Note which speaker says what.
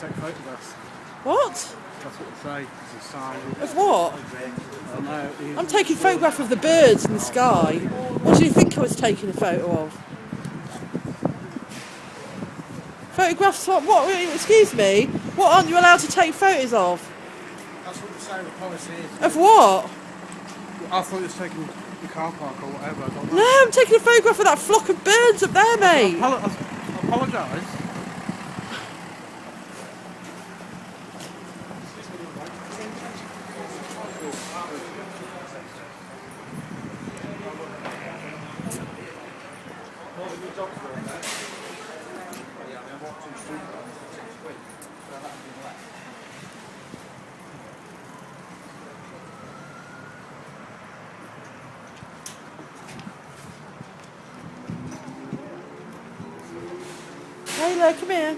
Speaker 1: to take photographs.
Speaker 2: What?
Speaker 1: That's what they say. It's a sign.
Speaker 2: Of what?
Speaker 1: I don't know.
Speaker 2: I'm taking a photograph of the birds in the sky. What do you think I was taking a photo of? Photographs of what? Excuse me? What aren't you allowed to take photos of?
Speaker 1: That's what they say the policy is.
Speaker 2: Of what?
Speaker 1: I thought it was taking the car park or whatever. I don't know.
Speaker 2: No, I'm taking a photograph of that flock of birds up there, mate.
Speaker 1: I apologise.
Speaker 2: Taylor, come here.